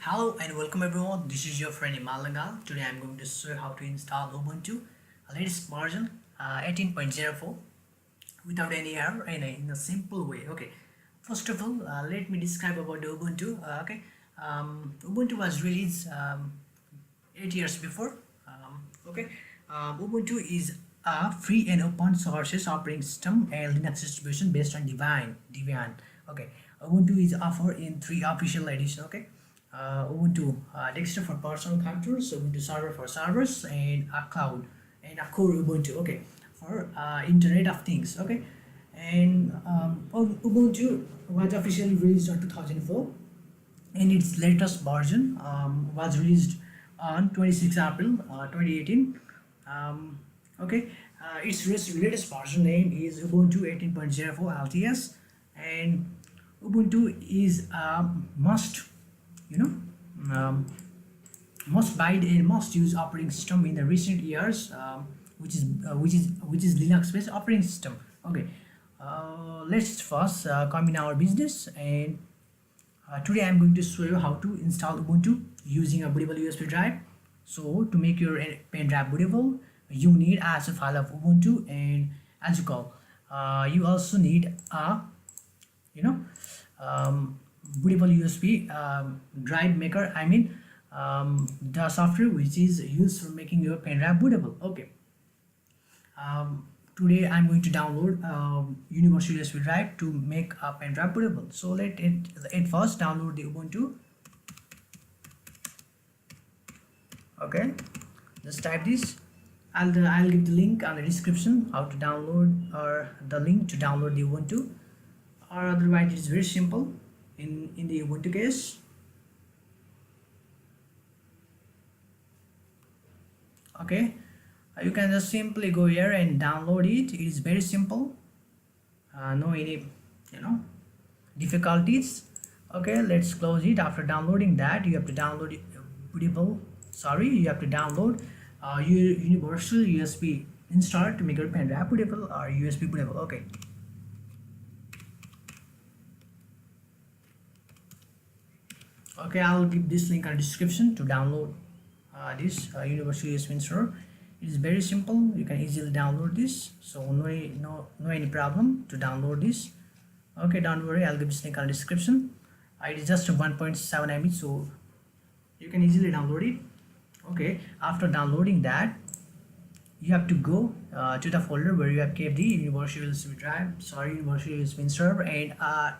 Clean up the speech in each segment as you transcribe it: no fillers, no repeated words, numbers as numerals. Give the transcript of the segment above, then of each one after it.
Hello and welcome everyone. This is your friend Himal Dangal. Today I'm going to show you how to install Ubuntu latest version 18.04 without any error and in a simple way. Okay, first of all, let me describe about the Ubuntu. Ubuntu was released 8 years before. Okay, Ubuntu is a free and open source operating system and Linux distribution based on Debian. Okay, Ubuntu is offered in three official editions. Okay, Ubuntu desktop for personal computers, Ubuntu server for servers, and a cloud and a core Ubuntu. Okay, for Internet of Things. Okay, and Ubuntu was officially released on 2004 and its latest version was released on 26 April 2018. Okay, its latest version name is Ubuntu 18.04 LTS, and Ubuntu is a must, you know, um, must buy and must use operating system in the recent years, which is Linux based operating system. Okay, let's first come in our business and today I'm going to show you how to install Ubuntu using a bootable USB drive. So to make your pen drive bootable, you need a file of Ubuntu, and as you call, you also need a you know um, bootable USB drive maker. The software which is used for making your pen drive bootable. Okay. Today I'm going to download universal USB drive to make a pen drive bootable. So let it first download the Ubuntu. Okay, just type this. I'll give the link on the description how to download, or the link to download the Ubuntu, or otherwise it's very simple in the Ubuntu case. Okay, you can just simply go here and download it. It is very simple, no any difficulties. Okay, let's close it. After downloading that, you have to download you have to download your universal USB installer to make your pen drive bootable or USB bootable. Okay, I'll give this link on the description to download this universal USB installer. It is very simple. You can easily download this, so no any problem to download this. Okay, don't worry, I'll give this link on the description. It is just 1.7 MB, so you can easily download it. Okay, after downloading that, you have to go to the folder where you have kept the universal USB drive, universal USB server, and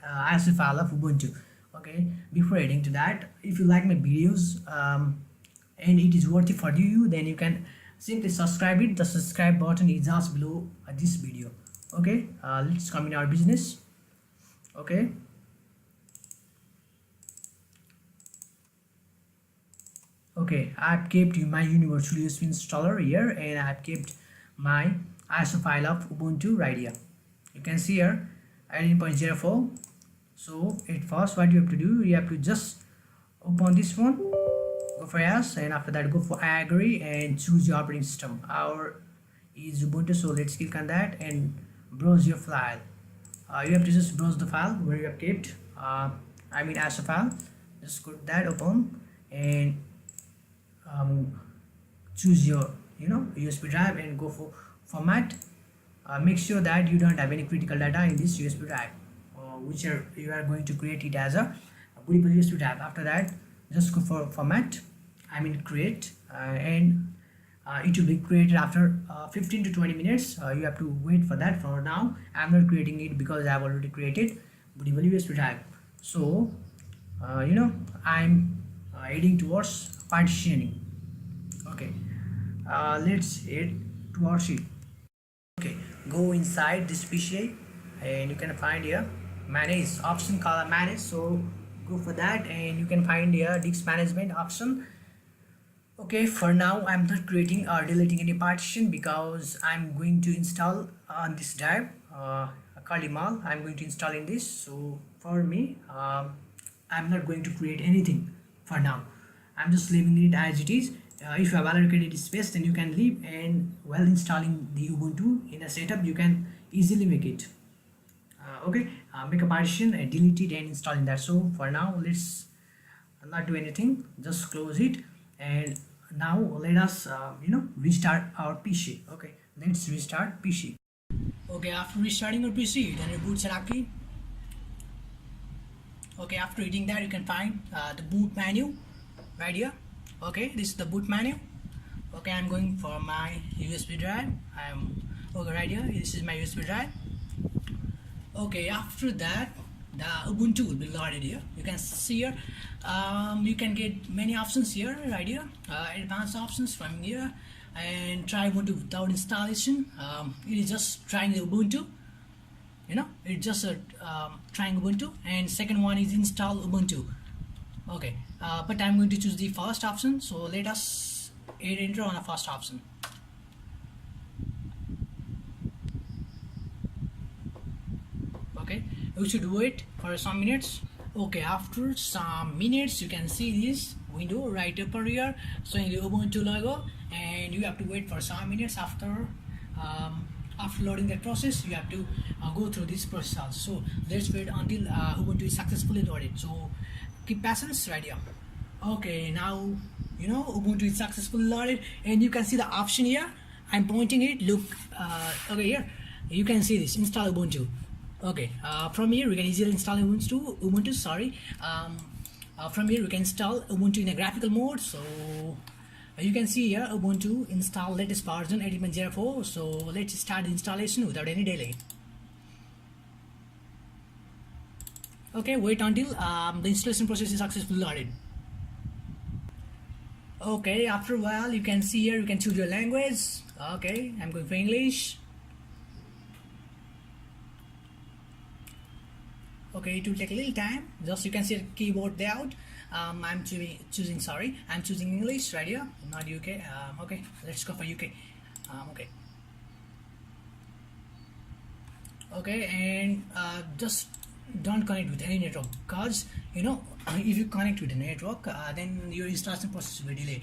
as a file of Ubuntu. Okay, before heading to that, if you like my videos and it is worthy for you, then you can simply subscribe it. The subscribe button is just below this video. Okay, let's come in our business. Okay, I've kept my universal USB installer here, and I've kept my ISO file of Ubuntu right here. You can see here 18.04. so at first what you have to do, you have to just open this one, go for yes, and after that go for I agree and choose your operating system. Our is Ubuntu, so let's click on that and browse your file. You have to just browse the file where you have kept ISO file. Just go to that, open, and choose your USB drive and go for format. Make sure that you don't have any critical data in this USB drive, which you are going to create it as a bootable USB drive. After that, just go for format, create, and it will be created after 15 to 20 minutes. You have to wait for that. For now, I'm not creating it because I have already created bootable USB drive. So I'm heading towards partitioning. Okay, let's head towards it. Okay, go inside this PC and you can find here manage option called manage. So go for that and you can find here disk management option. Okay, for now I'm not creating or deleting any partition because I'm going to install on this drive called Himal. I'm going to install in this. So for me, I'm not going to create anything for now. I'm just leaving it as it is. If you have allocated space, then you can leave, and while installing the Ubuntu in a setup, you can easily make it. Make a partition and delete it and install in that. So for now, let's not do anything, just close it. And now let us restart our PC. Okay, let's restart PC. Okay, after restarting your PC, then reboot selected. Okay, after hitting that, you can find the boot menu right here. Okay, this is the boot menu. Okay, I'm going for my USB drive. Okay, right here, this is my USB drive. Okay, after that, the Ubuntu will be loaded here. You can see here, you can get many options here, right here, advanced options from here, and try Ubuntu without installation. It is just trying the Ubuntu, it's just trying Ubuntu. And second one is install Ubuntu. Okay, but I'm going to choose the first option, so let us hit enter on the first option. Okay, we should wait for some minutes. Okay, after some minutes, you can see this window right up here showing the Ubuntu logo, and you have to wait for some minutes. After loading that process, you have to go through this process also. So let's wait until Ubuntu is successfully loaded. So keep patience right here. Okay, now Ubuntu is successfully loaded, and you can see the option here. I'm pointing it. Look, okay, here you can see this install Ubuntu. Okay, from here we can easily install Ubuntu. Sorry, from here we can install Ubuntu in a graphical mode. So you can see here Ubuntu install latest version 18.04. So let's start the installation without any delay. Okay, wait until the installation process is successfully loaded. Okay, after a while, you can see here you can choose your language. Okay, I'm going for English. Okay, it will take a little time. Just you can see the keyboard layout. I'm choosing English right here, not UK. Okay, let's go for UK. Okay. Okay, and just don't connect with any network, because if you connect with a network, then your installation process will be delayed.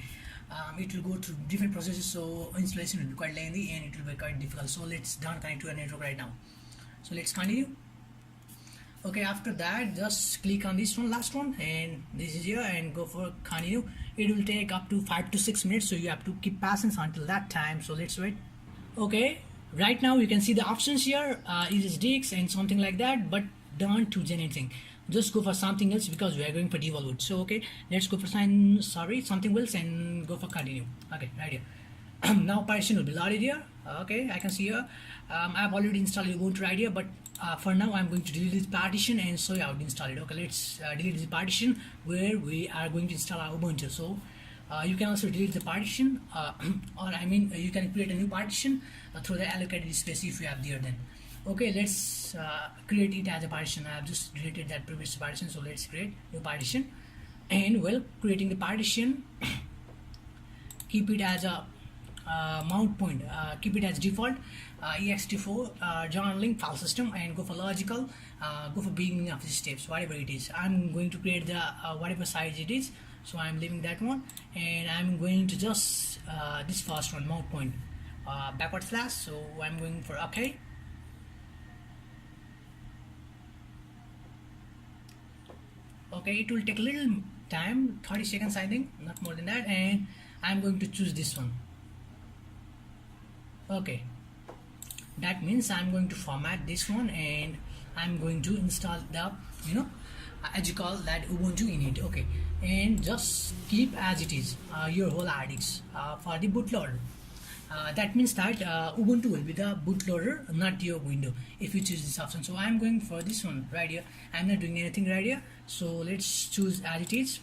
It will go through different processes, so installation will be quite lengthy and it will be quite difficult. So let's don't connect to a network right now. So let's continue. Okay, after that, just click on this one, last one, and this is here, and go for continue. It will take up to 5 to 6 minutes, so you have to keep patience until that time. So let's wait. Okay, right now you can see the options here. It is DX and something like that, but don't choose anything. Just go for something else, because we are going for devolve. So okay, let's go for something else and go for continue. Okay, right here. Now partition will be loaded here. Okay, I can see here. I've already installed Ubuntu right here, but for now I'm going to delete this partition and show you how to install it. Okay, let's delete this partition where we are going to install our Ubuntu. So you can also delete the partition, or you can create a new partition through the allocated space if you have there then. Okay, let's create it as a partition. I have just deleted that previous partition, so let's create new partition. And while creating the partition, keep it as a mount point, keep it as default, ext4 journaling file system, and go for logical, go for beginning of the steps, whatever it is. I'm going to create the whatever size it is, so I'm leaving that one, and I'm going to just this first one, mount point, backward slash. So I'm going for okay. Okay, it will take a little time, 30 seconds I think, not more than that, and I'm going to choose this one. Okay, that means I'm going to format this one, and I'm going to install the as you call that Ubuntu in it. Okay, and just keep as it is your whole RDX for the bootloader. That means that Ubuntu will be the bootloader, not your window, if you choose this option. So I'm going for this one right here. I'm not doing anything right here, so let's choose as it is,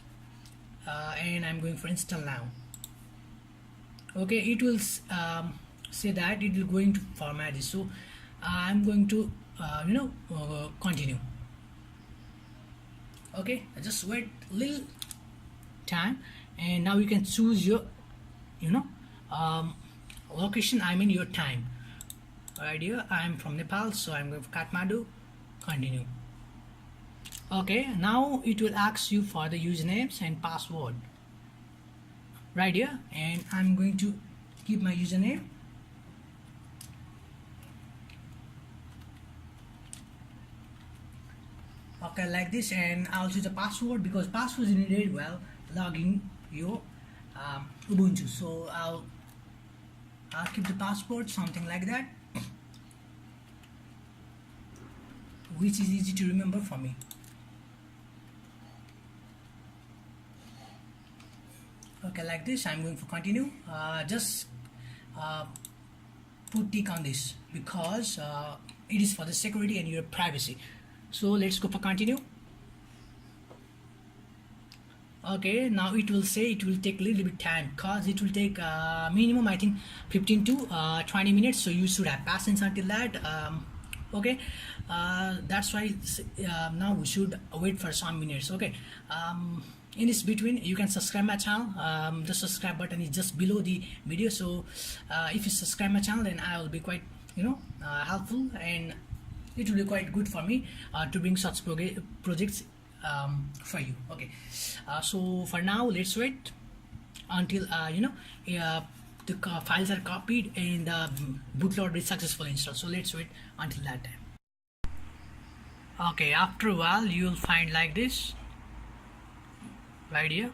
and I'm going for install now. Okay, it will say that it will going to format this, so I'm going to continue. Okay, just wait a little time, and now you can choose your location, your time right here. I'm from Nepal, so I'm going for Kathmandu. Continue. Okay, now it will ask you for the usernames and password right here, and I'm going to give my username. Okay, like this, and I'll choose the password because password is needed while logging your Ubuntu. So I'll keep the password something like that, which is easy to remember for me. Okay, like this, I'm going for continue. Just put tick on this because it is for the security and your privacy. So let's go for continue. Okay, now it will say it will take a little bit time because it will take minimum I think 15 to 20 minutes, so you should have patience until that. Okay, that's why now we should wait for some minutes. Okay, in this between you can subscribe my channel. The subscribe button is just below the video, so if you subscribe my channel, then I will be quite helpful, and it will be quite good for me to bring such projects for you. Okay, so for now let's wait until the files are copied and the bootloader is successfully installed. So let's wait until that time. Okay, after a while you will find like this right here,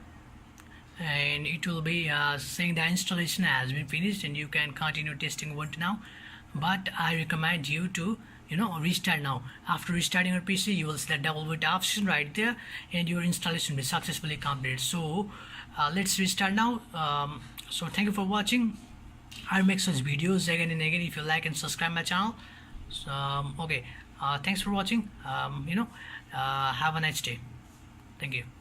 and it will be saying the installation has been finished and you can continue testing Ubuntu now. But I recommend you to restart now. After restarting your PC, you will see the double boot option right there and your installation will be successfully completed. So let's restart now. So thank you for watching. I'll make such videos again and again if you like and subscribe my channel. So, okay, thanks for watching. Have a nice day. Thank you.